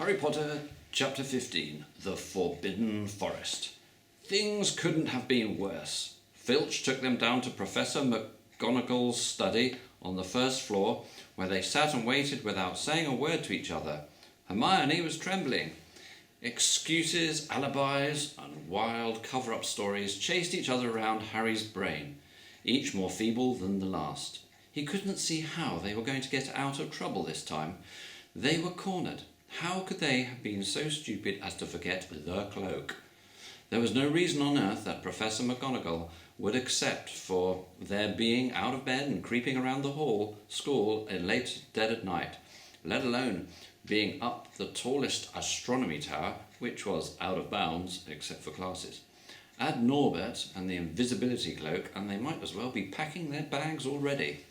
Harry Potter, Chapter 15, The Forbidden Forest. Things couldn't have been worse. Filch took them down to Professor McGonagall's study on the first floor, where they sat and waited without saying a word to each other. Hermione was trembling. Excuses, alibis, and wild cover-up stories chased each other around Harry's brain, each more feeble than the last. He couldn't see how they were going to get out of trouble this time. They were cornered. How could they have been so stupid as to forget the cloak? There was no reason on earth that Professor McGonagall would accept for their being out of bed and creeping around the school in late dead at night, let alone being up the tallest astronomy tower, which was out of bounds except for classes. Add Norbert and the invisibility cloak, and they might as well be packing their bags already.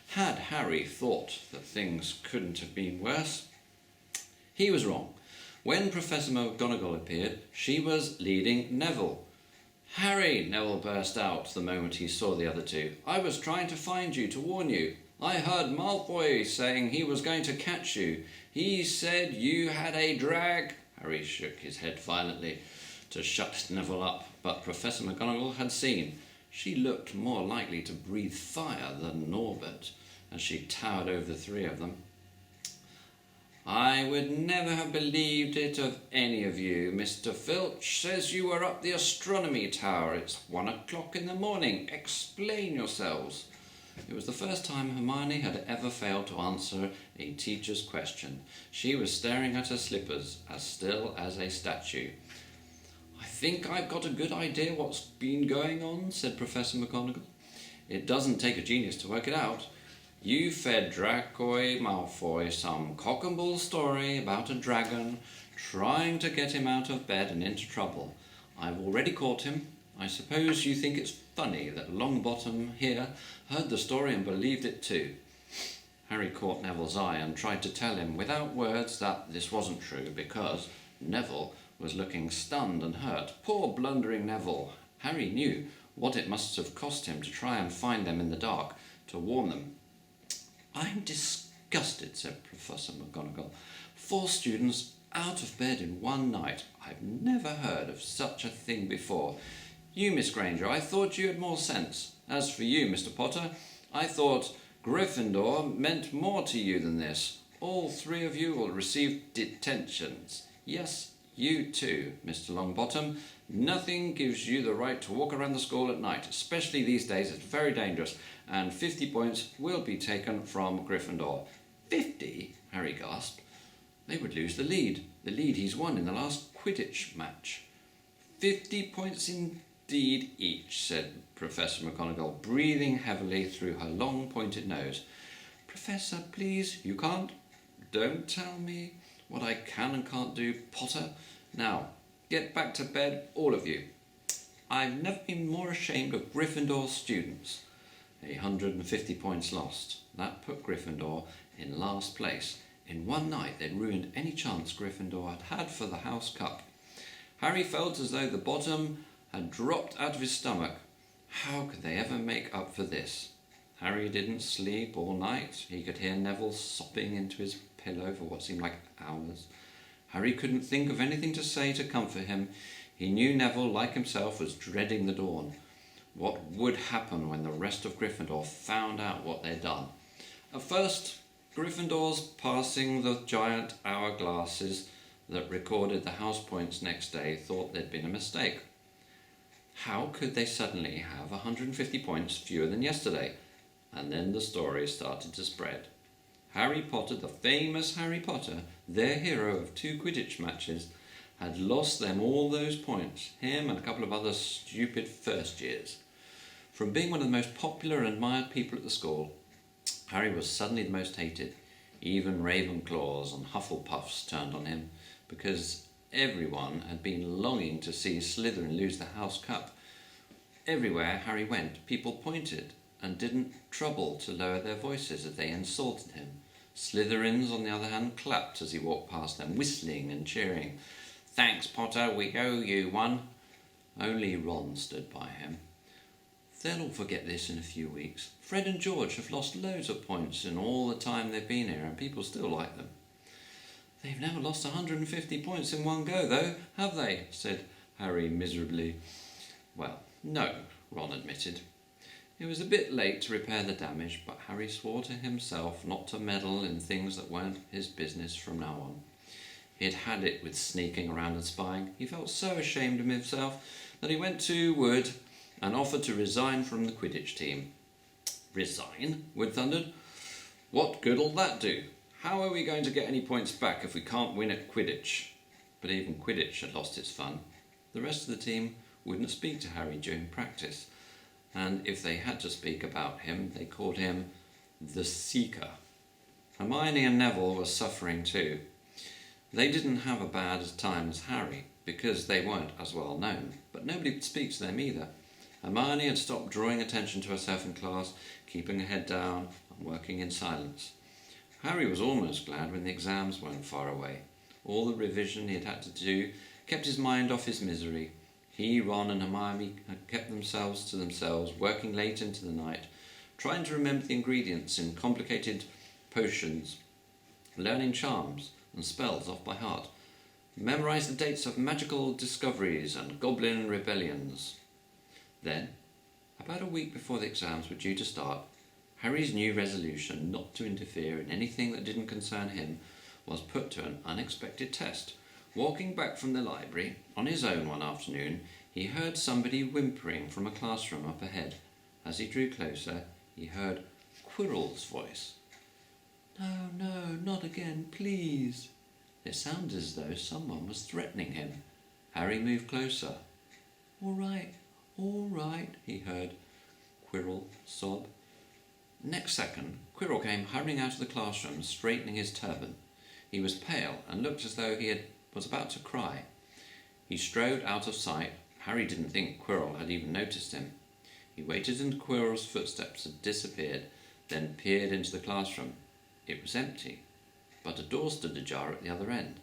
Had Harry thought that things couldn't have been worse? He was wrong. When Professor McGonagall appeared, she was leading Neville. "Harry," Neville burst out the moment he saw the other two. "I was trying to find you, to warn you. I heard Malfoy saying he was going to catch you. He said you had a drag." Harry shook his head violently to shut Neville up, but Professor McGonagall had seen. She looked more likely to breathe fire than Norbert as she towered over the three of them. "I would never have believed it of any of you. Mr. Filch says you were up the astronomy tower. It's 1 o'clock in the morning. Explain yourselves." It was the first time Hermione had ever failed to answer a teacher's question. She was staring at her slippers, as still as a statue. "I think I've got a good idea what's been going on," said Professor McGonagall. "It doesn't take a genius to work it out. You fed Draco Malfoy some cock and bull story about a dragon trying to get him out of bed and into trouble. I've already caught him. I suppose you think it's funny that Longbottom here heard the story and believed it too." Harry caught Neville's eye and tried to tell him without words that this wasn't true, because Neville was looking stunned and hurt. Poor blundering Neville. Harry knew what it must have cost him to try and find them in the dark, to warn them. "I'm disgusted," said Professor McGonagall. 4 students out of bed in one night. I've never heard of such a thing before. You, Miss Granger, I thought you had more sense. As for you, Mr. Potter, I thought Gryffindor meant more to you than this. All 3 of you will receive detentions. Yes, you too, Mr. Longbottom. Nothing gives you the right to walk around the school at night, especially these days. It's very dangerous, and 50 points will be taken from Gryffindor." 50? Harry gasped. They would lose the lead he's won in the last Quidditch match. 50 points indeed each, said Professor McGonagall, breathing heavily through her long pointed nose. "Professor, please, you can't. Don't tell me what I can and can't do, Potter. Now, get back to bed, all of you. I've never been more ashamed of Gryffindor students." 150 points lost. That put Gryffindor in last place. In one night they'd ruined any chance Gryffindor had had for the House Cup. Harry felt as though the bottom had dropped out of his stomach. How could they ever make up for this? Harry didn't sleep all night. He could hear Neville sobbing into his pillow for what seemed like hours. Harry couldn't think of anything to say to comfort him. He knew Neville, like himself, was dreading the dawn. What would happen when the rest of Gryffindor found out what they'd done? At first, Gryffindor's passing the giant hourglasses that recorded the house points next day thought there'd been a mistake. How could they suddenly have 150 points fewer than yesterday? And then the story started to spread. Harry Potter, the famous Harry Potter, their hero of 2 Quidditch matches, had lost them all those points, him and a couple of other stupid first years. From being one of the most popular and admired people at the school, Harry was suddenly the most hated. Even Ravenclaws and Hufflepuffs turned on him, because everyone had been longing to see Slytherin lose the House Cup. Everywhere Harry went, people pointed and didn't trouble to lower their voices as they insulted him. Slytherins, on the other hand, clapped as he walked past them, whistling and cheering. "Thanks, Potter, we owe you one." Only Ron stood by him. "They'll all forget this in a few weeks. Fred and George have lost loads of points in all the time they've been here, and people still like them." "They've never lost 150 points in one go, though, have they?" said Harry miserably. "Well, no," Ron admitted. It was a bit late to repair the damage, but Harry swore to himself not to meddle in things that weren't his business from now on. He had had it with sneaking around and spying. He felt so ashamed of himself that he went to Wood and offered to resign from the Quidditch team. "Resign?" Wood thundered. "What good'll that do? How are we going to get any points back if we can't win at Quidditch?" But even Quidditch had lost its fun. The rest of the team wouldn't speak to Harry during practice, and if they had to speak about him, they called him the Seeker. Hermione and Neville were suffering too. They didn't have a bad time as Harry, because they weren't as well known, but nobody would speak to them either. Hermione had stopped drawing attention to herself in class, keeping her head down and working in silence. Harry was almost glad when the exams weren't far away. All the revision he had had to do kept his mind off his misery. He, Ron and Hermione had kept themselves to themselves, working late into the night, trying to remember the ingredients in complicated potions, learning charms and spells off by heart, memorize the dates of magical discoveries and goblin rebellions. Then, about a week before the exams were due to start, Harry's new resolution not to interfere in anything that didn't concern him was put to an unexpected test. Walking back from the library on his own one afternoon, he heard somebody whimpering from a classroom up ahead. As he drew closer, he heard Quirrell's voice. "No, no, not again, please." It sounded as though someone was threatening him. Harry moved closer. All right, he heard Quirrell sob. Next second, Quirrell came hurrying out of the classroom, straightening his turban. He was pale and looked as though was about to cry. He strode out of sight. Harry didn't think Quirrell had even noticed him. He waited until Quirrell's footsteps had disappeared, then peered into the classroom. It was empty, but a door stood ajar at the other end.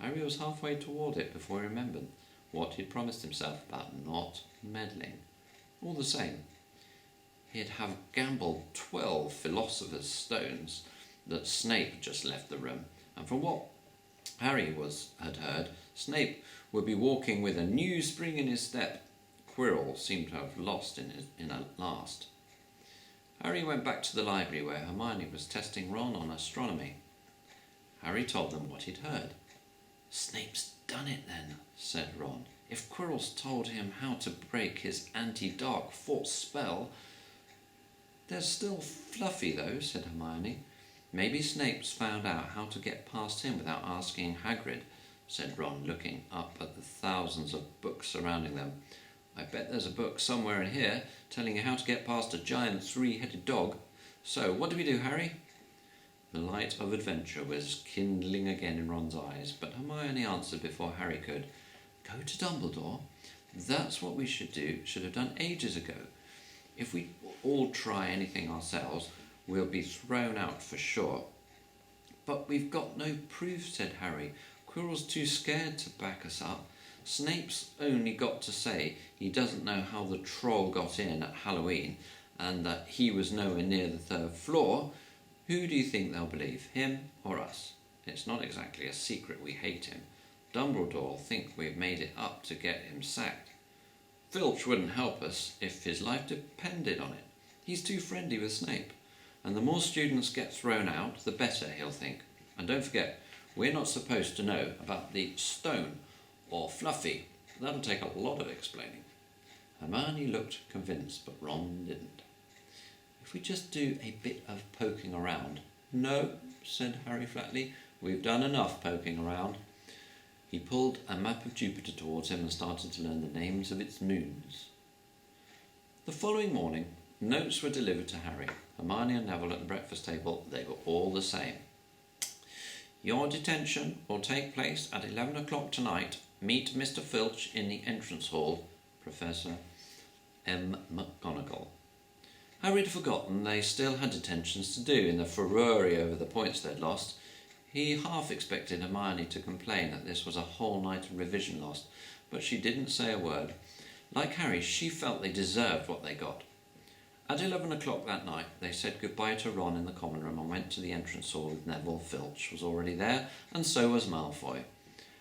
Harry was halfway toward it before he remembered what he'd promised himself about not meddling. All the same, he'd have gambled 12 Philosopher's Stones that Snape had just left the room, and from what Harry had heard, Snape would be walking with a new spring in his step. Quirrell seemed to have lost in a last. Harry went back to the library where Hermione was testing Ron on astronomy. Harry told them what he'd heard. "Snape's done it then," said Ron. "If Quirrell's told him how to break his anti-dark force spell..." "There's still Fluffy though," said Hermione. "Maybe Snape's found out how to get past him without asking Hagrid," said Ron, looking up at the thousands of books surrounding them. "I bet there's a book somewhere in here telling you how to get past a giant three-headed dog. So, what do we do, Harry?" The light of adventure was kindling again in Ron's eyes, but Hermione answered before Harry could. "Go to Dumbledore. That's what we should have done ages ago. If we all try anything ourselves, we'll be thrown out for sure." "But we've got no proof," said Harry. "Quirrell's too scared to back us up. Snape's only got to say he doesn't know how the troll got in at Halloween and that he was nowhere near the third floor. Who do you think they'll believe, him or us? It's not exactly a secret we hate him. Dumbledore will think we've made it up to get him sacked. Filch wouldn't help us if his life depended on it. He's too friendly with Snape, and the more students get thrown out, the better, he'll think. And don't forget, we're not supposed to know about the stone or Fluffy. That'll take a lot of explaining." Hermione looked convinced, but Ron didn't. "If we just do a bit of poking around..." "No," said Harry flatly. "We've done enough poking around." He pulled a map of Jupiter towards him and started to learn the names of its moons. The following morning, notes were delivered to Harry. Hermione and Neville at the breakfast table, they were all the same. "Your detention will take place at 11 o'clock tonight. Meet Mr. Filch in the entrance hall. Professor M. McGonagall." Harry had forgotten they still had detentions to do in the furore over the points they'd lost. He half expected Hermione to complain that this was a whole night of revision lost, but she didn't say a word. Like Harry, she felt they deserved what they got. At 11 o'clock that night, they said goodbye to Ron in the common room and went to the entrance hall with Neville. Filch was already there, and so was Malfoy.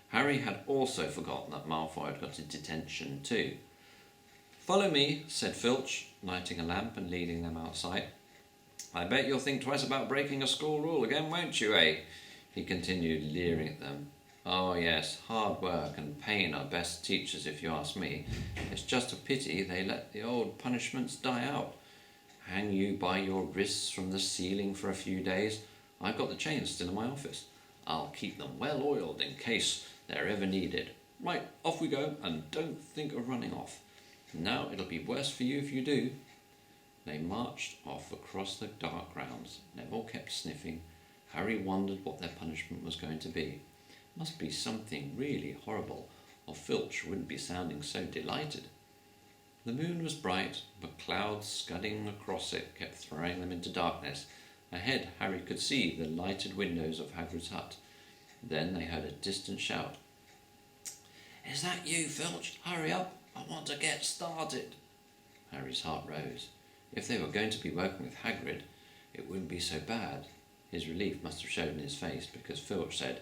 Harry had also forgotten that Malfoy had got into detention too. "Follow me," said Filch, lighting a lamp and leading them outside. "I bet you'll think twice about breaking a school rule again, won't you, eh?" he continued, leering at them. "Oh yes, hard work and pain are best teachers if you ask me. It's just a pity they let the old punishments die out. Hang you by your wrists from the ceiling for a few days. I've got the chains still in my office. I'll keep them well oiled in case they're ever needed. Right, off we go, and don't think of running off. Now it'll be worse for you if you do." They marched off across the dark grounds. Neville kept sniffing. Harry wondered what their punishment was going to be. Must be something really horrible, or Filch wouldn't be sounding so delighted. The moon was bright, but clouds scudding across it kept throwing them into darkness. Ahead, Harry could see the lighted windows of Hagrid's hut. Then they heard a distant shout. "Is that you, Filch? Hurry up, I want to get started." Harry's heart rose. If they were going to be working with Hagrid, it wouldn't be so bad. His relief must have showed in his face, because Filch said,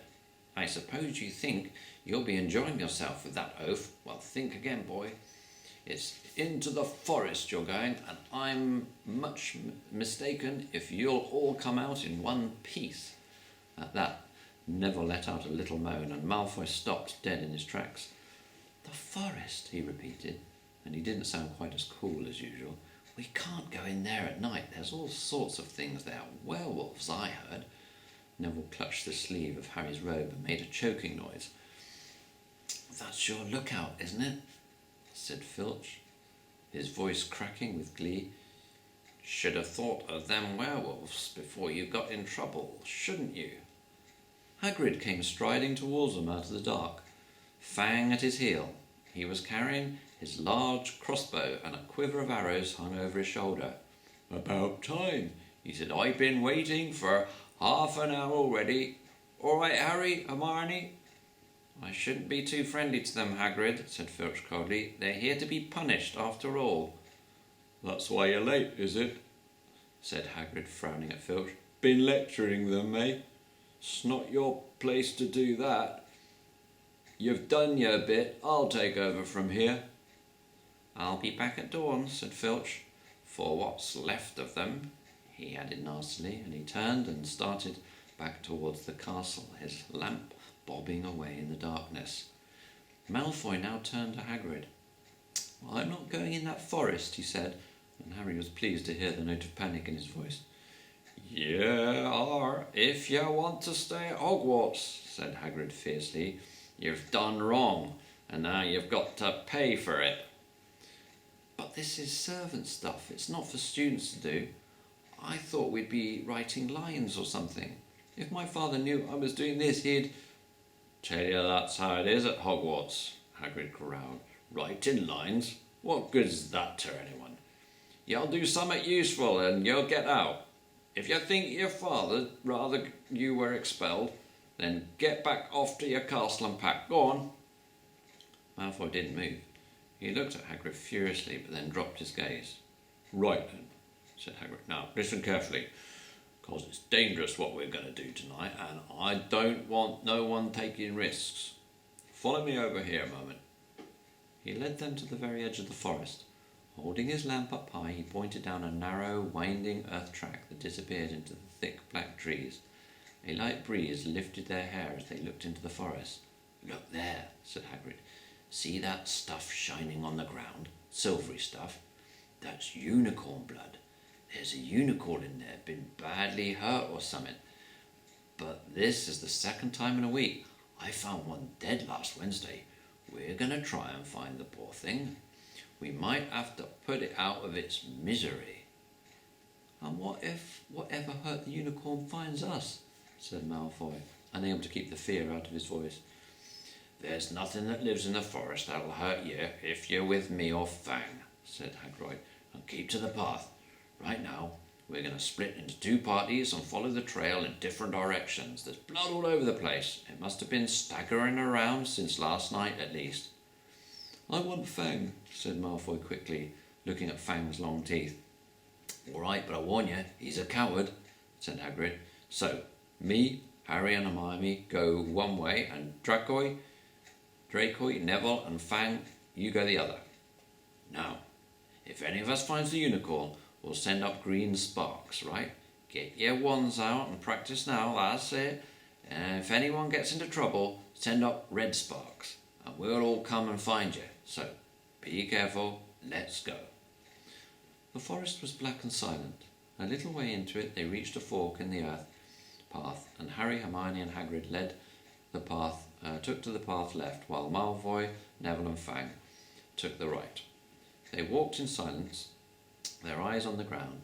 "I suppose you think you'll be enjoying yourself with that oaf? Well, think again, boy. It's into the forest you're going, and I'm much mistaken if you'll all come out in one piece." At that, Neville let out a little moan, and Malfoy stopped dead in his tracks. "The forest," he repeated, and he didn't sound quite as cool as usual. "We can't go in there at night. There's all sorts of things there. Werewolves, I heard." Neville clutched the sleeve of Harry's robe and made a choking noise. "That's your lookout, isn't it?" said Filch, his voice cracking with glee. "Should have thought of them werewolves before you got in trouble, shouldn't you?" Hagrid came striding towards them out of the dark, Fang at his heel. He was carrying his large crossbow, and a quiver of arrows hung over his shoulder. "About time," he said. "I've been waiting for half an hour already. All right, Harry, Hermione?" "I shouldn't be too friendly to them, Hagrid," said Filch coldly. "They're here to be punished, after all." "That's why you're late, is it?" said Hagrid, frowning at Filch. "Been lecturing them, eh? It's not your place to do that. You've done your bit. I'll take over from here." "I'll be back at dawn," said Filch. "For what's left of them," he added nastily, and he turned and started back towards the castle, his lamp bobbing away in the darkness. Malfoy now turned to Hagrid. "I'm not going in that forest," he said, and Harry was pleased to hear the note of panic in his voice. "You are, if you want to stay at Hogwarts," said Hagrid fiercely. "You've done wrong, and now you've got to pay for it." "But this is servant stuff. It's not for students to do. I thought we'd be writing lines or something. If my father knew I was doing this, he'd—" "Tell you that's how it is at Hogwarts," Hagrid growled. "Writing lines? What good's that to anyone? You'll do something useful and you'll get out. If you think your father'd rather you were expelled, then get back off to your castle and pack. Go on." Malfoy didn't move. He looked at Hagrid furiously, but then dropped his gaze. "Right then," said Hagrid. "Now, listen carefully, because it's dangerous what we're going to do tonight, and I don't want no one taking risks. Follow me over here a moment." He led them to the very edge of the forest. Holding his lamp up high, he pointed down a narrow, winding earth track that disappeared into the thick black trees. A light breeze lifted their hair as they looked into the forest. "Look there," said Hagrid. "See that stuff shining on the ground? Silvery stuff? That's unicorn blood. There's a unicorn in there, been badly hurt or something. But this is the second time in a week. I found one dead last Wednesday. We're going to try and find the poor thing. We might have to put it out of its misery." "And what if whatever hurt the unicorn finds us?" said Malfoy, unable to keep the fear out of his voice. "There's nothing that lives in the forest that'll hurt you if you're with me or Fang," said Hagrid, "and keep to the path. Right now, we're going to split into two parties and follow the trail in different directions. There's blood all over the place. It must have been staggering around since last night at least." "I want Fang," said Malfoy quickly, looking at Fang's long teeth. All right, but I warn you, he's a coward, said Hagrid. So, me, Harry and Hermione go one way, and Dracoy, Neville and Fang, you go the other. Now, if any of us finds the unicorn, we'll send up green sparks, right? Get your wands out and practice now, that's it. And if anyone gets into trouble, send up red sparks, and we'll all come and find you. So, be careful, let's go. The forest was black and silent. A little way into it, they reached a fork in the earth path, and Harry, Hermione and Hagrid took to the path left, while Malfoy, Neville and Fang took the right. They walked in silence, their eyes on the ground.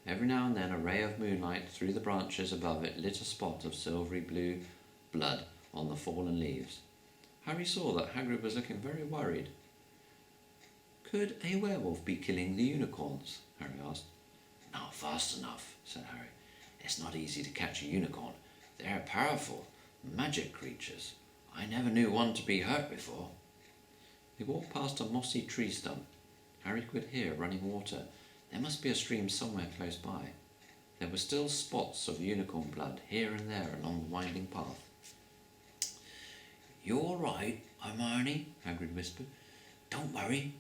Every now and then a ray of moonlight through the branches above it lit a spot of silvery blue blood on the fallen leaves. Harry saw that Hagrid was looking very worried. Could a werewolf be killing the unicorns? Harry asked. Not fast enough, said Harry. It's not easy to catch a unicorn. They're powerful, magic creatures. I never knew one to be hurt before. They walked past a mossy tree stump. Harry could hear running water. There must be a stream somewhere close by. There were still spots of unicorn blood here and there along the winding path. You all right, Hermione? Hagrid whispered. Don't worry.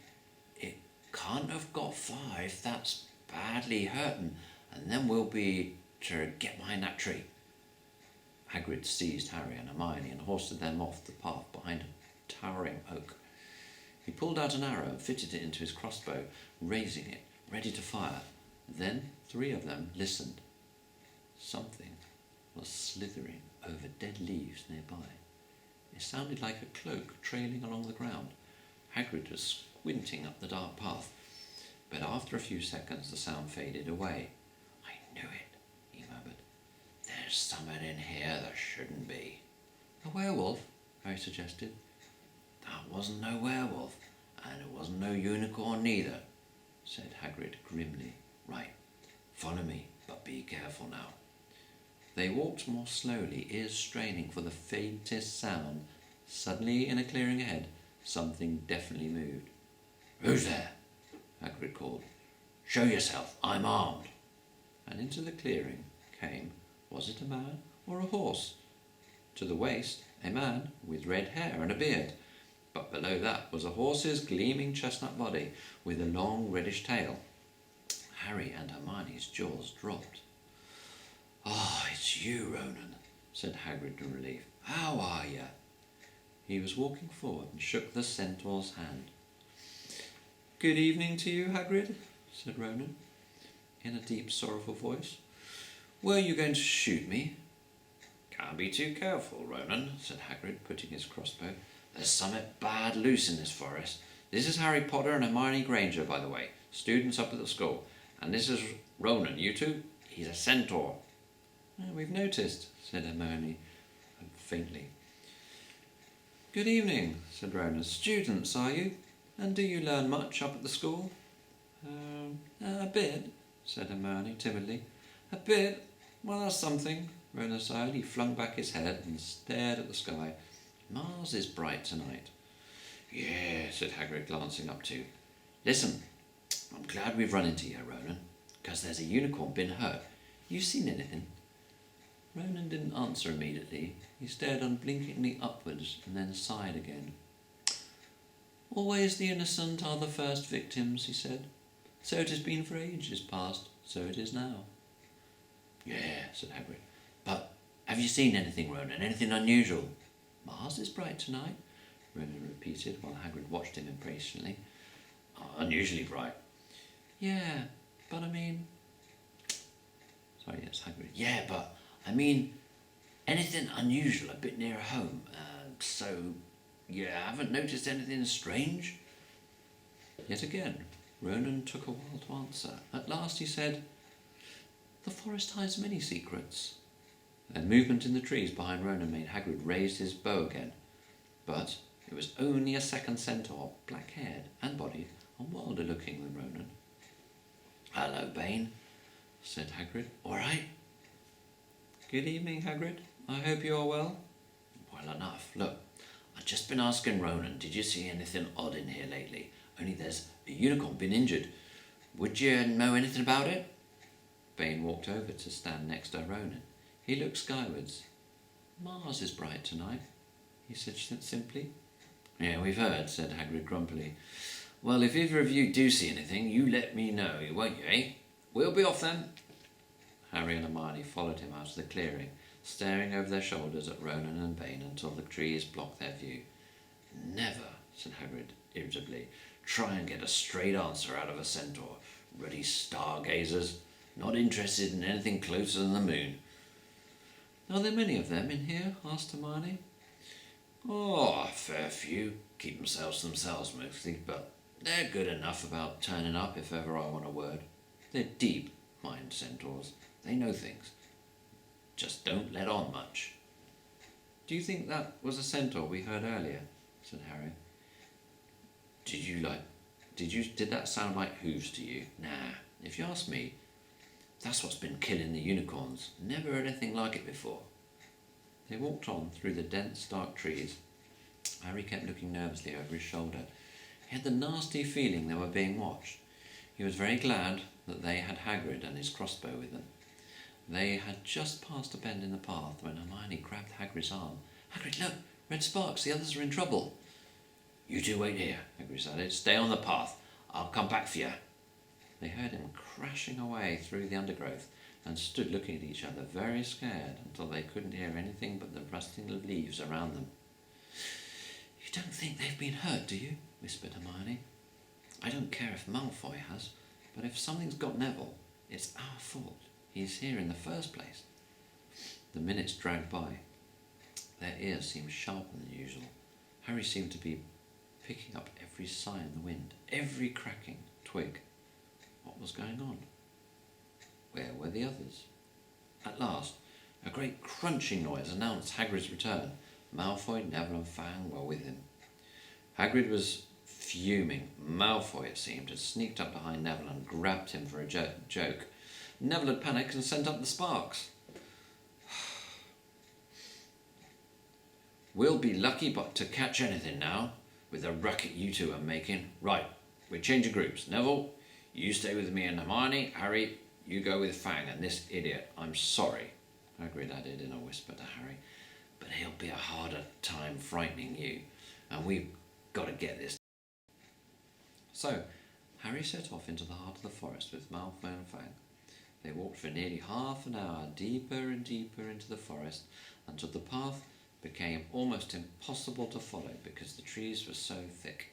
It can't have got far if that's badly hurting, and then we'll be to get behind that tree. Hagrid seized Harry and Hermione and hoisted them off the path behind a towering oak. He pulled out an arrow and fitted it into his crossbow, raising it, ready to fire. Then 3 of them listened. Something was slithering over dead leaves nearby. It sounded like a cloak trailing along the ground. Hagrid was squinting up the dark path, but after a few seconds the sound faded away. I knew it, he murmured. There's something in here that shouldn't be. A werewolf? Harry suggested. That wasn't no werewolf, and it wasn't no unicorn neither, said Hagrid grimly. Right, follow me, but be careful now. They walked more slowly, ears straining for the faintest sound. Suddenly, in a clearing ahead, something definitely moved. Who's there? Hagrid called. Show yourself, I'm armed. And into the clearing came, was it a man or a horse? To the waist, a man with red hair and a beard. But below that was a horse's gleaming chestnut body with a long reddish tail. Harry and Hermione's jaws dropped. Ah, it's you, Ronan, said Hagrid in relief. How are you? He was walking forward and shook the centaur's hand. Good evening to you, Hagrid, said Ronan, in a deep, sorrowful voice. Were you going to shoot me? Can't be too careful, Ronan, said Hagrid, putting his crossbow. There's something bad loose in this forest. This is Harry Potter and Hermione Granger, by the way, students up at the school. And this is Ronan, you two. He's a centaur. Oh, we've noticed, said Hermione faintly. Good evening, said Ronan. Students, are you? And do you learn much up at the school? A bit, said Hermione timidly. A bit? Well, that's something, Ronan sighed. He flung back his head and stared at the sky. Mars is bright tonight. Yeah, said Hagrid, glancing up too. Listen, I'm glad we've run into you, Ronan, because there's a unicorn been hurt. You seen anything? Ronan didn't answer immediately. He stared unblinkingly upwards and then sighed again. Always the innocent are the first victims, he said. So it has been for ages past, so it is now. Yeah, said Hagrid. But have you seen anything, Ronan? Anything unusual? Mars is bright tonight, Ronan repeated while Hagrid watched him impatiently. Unusually bright. Yeah, but I mean... Sorry, yes, Hagrid. Yeah, but I mean anything unusual a bit nearer home. You haven't noticed anything strange? Yet again, Ronan took a while to answer. At last he said, The forest hides many secrets. A movement in the trees behind Ronan made Hagrid raise his bow again. But it was only a second centaur, black-haired and bodied, and wilder looking than Ronan. Hello, Bane, said Hagrid. All right? Good evening, Hagrid. I hope you are well. Well enough. Look, I've just been asking Ronan, did you see anything odd in here lately? Only there's a unicorn been injured. Would you know anything about it? Bane walked over to stand next to Ronan. He looked skywards. Mars is bright tonight, he said simply. Yeah, we've heard, said Hagrid grumpily. Well, if either of you do see anything, you let me know, won't you, eh? We'll be off then. Harry and Hermione followed him out of the clearing, staring over their shoulders at Ronan and Bane until the trees blocked their view. Never, said Hagrid irritably, try and get a straight answer out of a centaur. Ruddy stargazers, not interested in anything closer than the moon. Are there many of them in here? Asked Hermione. Oh, a fair few. Keep themselves to themselves mostly, but they're good enough about turning up if ever I want a word. They're deep, mind centaurs. They know things. Just don't let on much. Do you think that was a centaur we heard earlier? Said Harry. Did that sound like hooves to you? Nah, if you ask me, that's what's been killing the unicorns. Never heard anything like it before. They walked on through the dense, dark trees. Harry kept looking nervously over his shoulder. He had the nasty feeling they were being watched. He was very glad that they had Hagrid and his crossbow with them. They had just passed a bend in the path when Hermione grabbed Hagrid's arm. Hagrid, look! Red sparks! The others are in trouble! You two wait here, Hagrid added. Stay on the path. I'll come back for you. They heard him crashing away through the undergrowth and stood looking at each other, very scared, until they couldn't hear anything but the rustling of leaves around them. You don't think they've been hurt, do you? Whispered Hermione. I don't care if Malfoy has, but if something's got Neville, it's our fault. He's here in the first place. The minutes dragged by. Their ears seemed sharper than usual. Harry seemed to be picking up every sigh in the wind, every cracking twig. What was going on? Where were the others? At last, a great crunching noise announced Hagrid's return. Malfoy, Neville and Fang were with him. Hagrid was fuming. Malfoy, it seemed, had sneaked up behind Neville and grabbed him for a joke. Neville had panicked and sent up the sparks. We'll be lucky but to catch anything now, with the racket you two are making. Right, we're changing groups. Neville, you stay with me and Hermione. Harry, you go with Fang and this idiot. I'm sorry, Hagrid added in a whisper to Harry, but he'll be a harder time frightening you, and we've got to get this. So, Harry set off into the heart of the forest with Malfoy and Fang. They walked for nearly half an hour, deeper and deeper into the forest, until the path became almost impossible to follow because the trees were so thick.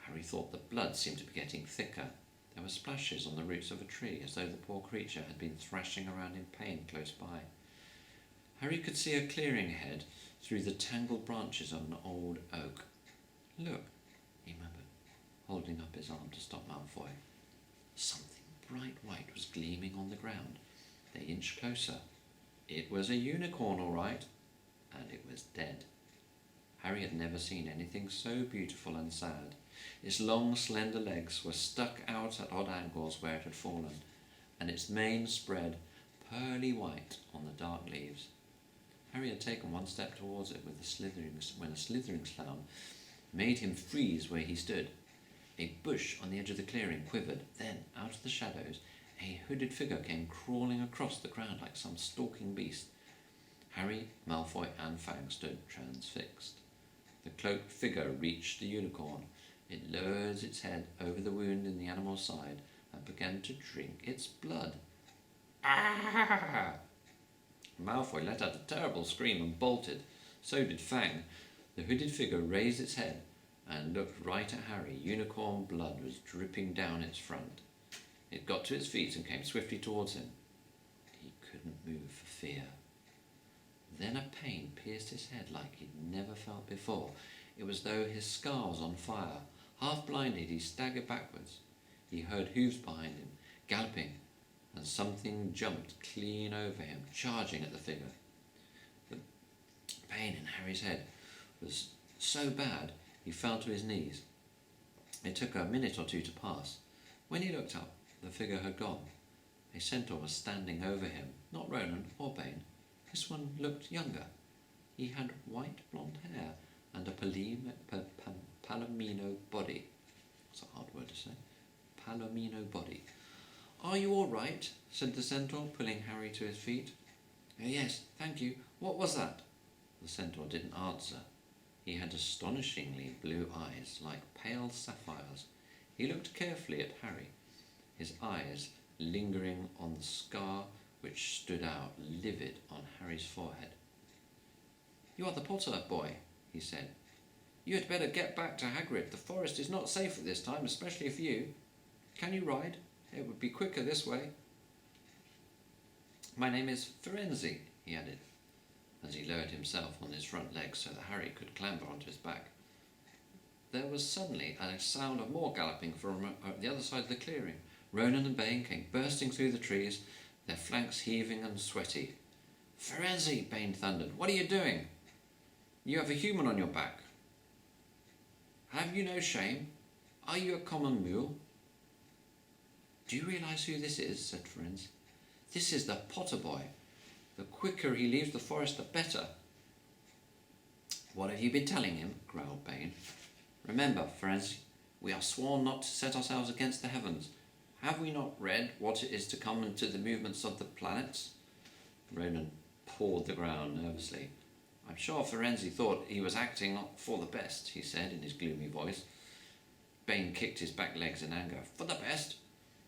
Harry thought the blood seemed to be getting thicker. There were splashes on the roots of a tree, as though the poor creature had been thrashing around in pain close by. Harry could see a clearing ahead through the tangled branches of an old oak. Look, he murmured, holding up his arm to stop Malfoy. Something bright white was gleaming on the ground. They inched closer. It was a unicorn, all right, and it was dead. Harry had never seen anything so beautiful and sad. Its long, slender legs were stuck out at odd angles where it had fallen, and its mane spread pearly white on the dark leaves. Harry had taken one step towards it when a slithering sound made him freeze where he stood. A bush on the edge of the clearing quivered. Then, out of the shadows, a hooded figure came crawling across the ground like some stalking beast. Harry, Malfoy and Fang stood transfixed. The cloaked figure reached the unicorn. It lowered its head over the wound in the animal's side and began to drink its blood. Ah! Malfoy let out a terrible scream and bolted. So did Fang. The hooded figure raised its head and looked right at Harry. Unicorn blood was dripping down its front. It got to its feet and came swiftly towards him. He couldn't move for fear. Then a pain pierced his head like he'd never felt before. It was though his skull was on fire. Half blinded, he staggered backwards. He heard hooves behind him, galloping, and something jumped clean over him, charging at the figure. The pain in Harry's head was so bad he fell to his knees. It took a minute or two to pass. When he looked up, the figure had gone. A centaur was standing over him, not Ronan or Bane. This one looked younger. He had white blonde hair and a palomino body. It's a hard word to say. Palomino body. "Are you all right?" said the centaur, pulling Harry to his feet. "Yes, thank you. What was that?" The centaur didn't answer. He had astonishingly blue eyes, like pale sapphires. He looked carefully at Harry, his eyes lingering on the scar which stood out livid on Harry's forehead. "You are the Potter boy," he said. "You had better get back to Hagrid. The forest is not safe at this time, especially for you. Can you ride? It would be quicker this way." "My name is Firenze," he added, as he lowered himself on his front legs so that Harry could clamber onto his back. There was suddenly a sound of more galloping from the other side of the clearing. Ronan and Bane came bursting through the trees, their flanks heaving and sweaty. "Firenze," Bane thundered, "what are you doing? You have a human on your back. Have you no shame? Are you a common mule?" "Do you realise who this is?" said Firenze. "This is the Potter boy. The quicker he leaves the forest, the better." "What have you been telling him?" growled Bane. "Remember, Firenze, we are sworn not to set ourselves against the heavens. Have we not read what is to come into the movements of the planets?" Ronan pawed the ground nervously. "I'm sure Firenze thought he was acting for the best," he said in his gloomy voice. Bane kicked his back legs in anger. "For the best?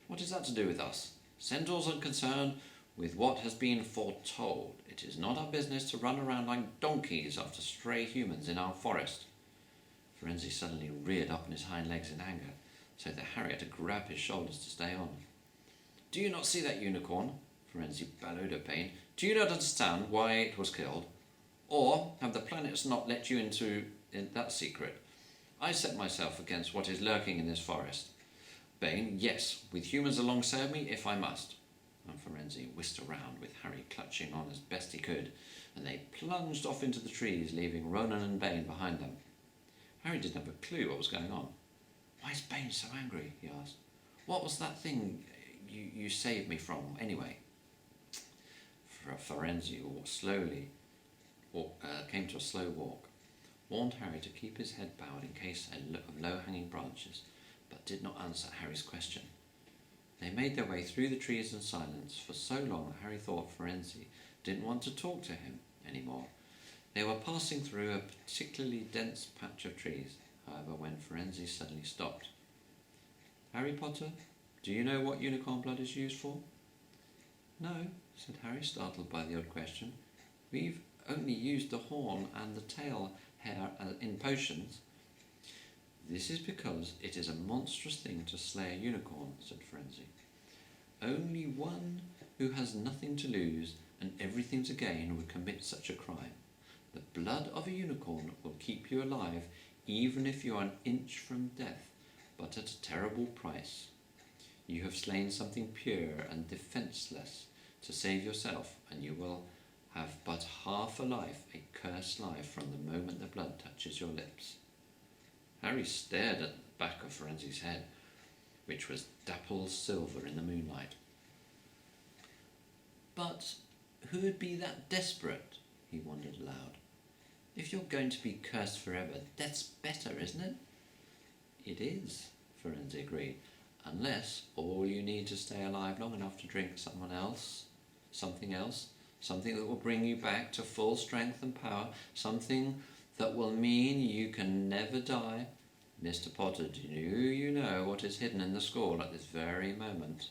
What is that to do with us? Centaurs are concerned with what has been foretold. It is not our business to run around like donkeys after stray humans in our forest." Firenze suddenly reared up on his hind legs in anger, so that Harry had to grab his shoulders to stay on. "Do you not see that unicorn?" Firenze bellowed at Bane. "Do you not understand why it was killed? Or have the planets not let you into that secret? I set myself against what is lurking in this forest. Bane, yes, with humans alongside me if I must." And Firenze whisked around with Harry clutching on as best he could, and they plunged off into the trees, leaving Ronan and Bane behind them. Harry didn't have a clue what was going on. "Why is Bane so angry?" he asked. "What was that thing you saved me from, anyway?" Firenze came to a slow walk, warned Harry to keep his head bowed in case of low-hanging branches, but did not answer Harry's question. They made their way through the trees in silence for so long that Harry thought Firenze didn't want to talk to him anymore. They were passing through a particularly dense patch of trees, however, when Firenze suddenly stopped. "Harry Potter, do you know what unicorn blood is used for?" "No," said Harry, startled by the odd question. "We've only used the horn and the tail hair in potions." "This is because it is a monstrous thing to slay a unicorn," said Firenze. "Only one who has nothing to lose and everything to gain would commit such a crime. The blood of a unicorn will keep you alive even if you are an inch from death, but at a terrible price. You have slain something pure and defenceless to save yourself, and you will have but half a life, a cursed life, from the moment the blood touches your lips." Harry stared at the back of Firenze's head, which was dappled silver in the moonlight. "But who would be that desperate?" he wondered aloud. "If you're going to be cursed forever, death's better, isn't it?" "It is," Firenze agreed, "unless all you need to stay alive long enough to drink something else, something that will bring you back to full strength and power, something that will mean you can never die. Mr. Potter, do you know what is hidden in the scroll at this very moment?"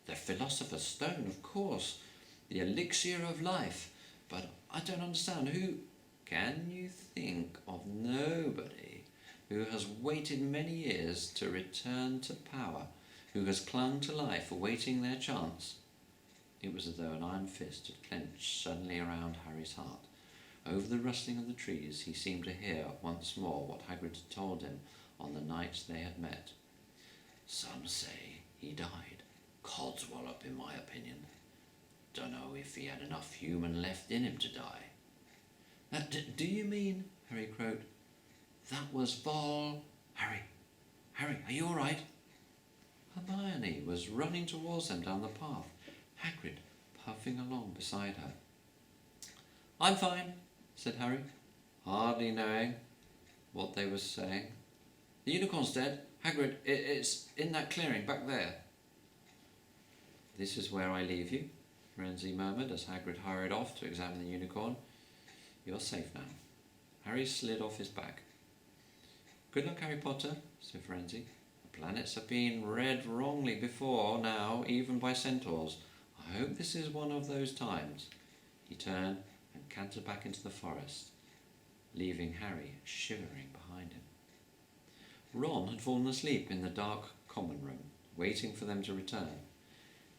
"The Philosopher's Stone, of course. The elixir of life. But I don't understand. Who—" "Can you think of nobody who has waited many years to return to power, who has clung to life awaiting their chance?" It was as though an iron fist had clenched suddenly around Harry's heart. Over the rustling of the trees he seemed to hear once more what Hagrid had told him on the night they had met. "Some say he died. Codswallop, in my opinion. Dunno if he had enough human left in him to die." Do you mean," Harry croaked, "that was Harry, are you all right?" Hermione was running towards them down the path, Hagrid puffing along beside her. "I'm fine," said Harry, hardly knowing what they were saying. "The unicorn's dead. Hagrid, it's in that clearing back there." This is where I leave you, Firenze murmured as Hagrid hurried off to examine the unicorn. You're safe now. Harry slid off his back. Good luck, Harry Potter, said Firenze. The planets have been read wrongly before now, even by centaurs. I hope this is one of those times. He turned and cantered back into the forest, leaving Harry shivering behind him. Ron had fallen asleep in the dark common room, waiting for them to return.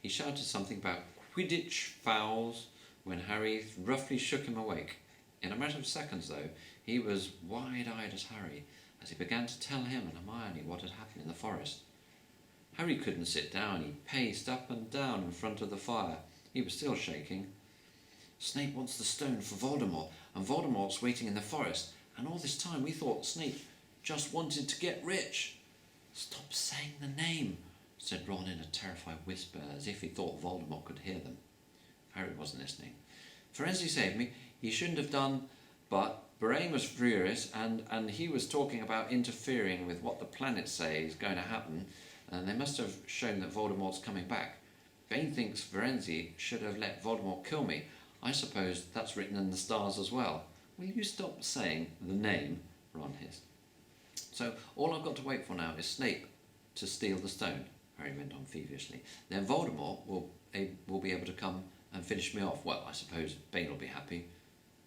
He shouted something about Quidditch fouls when Harry roughly shook him awake. In a matter of seconds, though, he was wide-eyed as Harry as he began to tell him and Hermione what had happened in the forest. Harry couldn't sit down. He paced up and down in front of the fire. He was still shaking. Snape wants the stone for Voldemort, and Voldemort's waiting in the forest. And all this time we thought Snape just wanted to get rich. Stop saying the name, said Ron in a terrified whisper, as if he thought Voldemort could hear them. Harry wasn't listening. Firenze saved me. He shouldn't have done, but Baraine was furious, and he was talking about interfering with what the planets say is going to happen, and they must have shown that Voldemort's coming back. Bane thinks Firenze should have let Voldemort kill me. I suppose that's written in the stars as well. Will you stop saying the name? Ron hissed. So all I've got to wait for now is Snape to steal the stone, Harry went on feverishly. Then Voldemort will be able to come and finish me off. Well, I suppose Bane will be happy.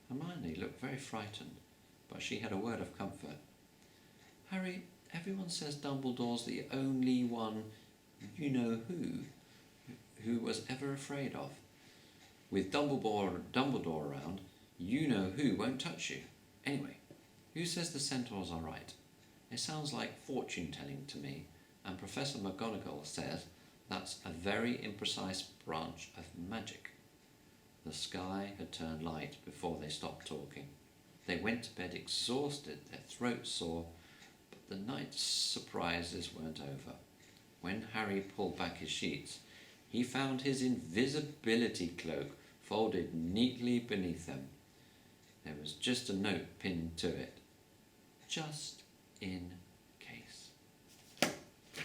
Hermione looked very frightened, but she had a word of comfort. Harry, everyone says Dumbledore's the only one who was ever afraid of. With Dumbledore around, you-know-who won't touch you. Anyway, who says the centaurs are right? It sounds like fortune-telling to me, and Professor McGonagall says that's a very imprecise branch of magic. The sky had turned light before they stopped talking. They went to bed exhausted, their throats sore, but the night's surprises weren't over. When Harry pulled back his sheets, he found his invisibility cloak folded neatly beneath them. There was just a note pinned to it. Just in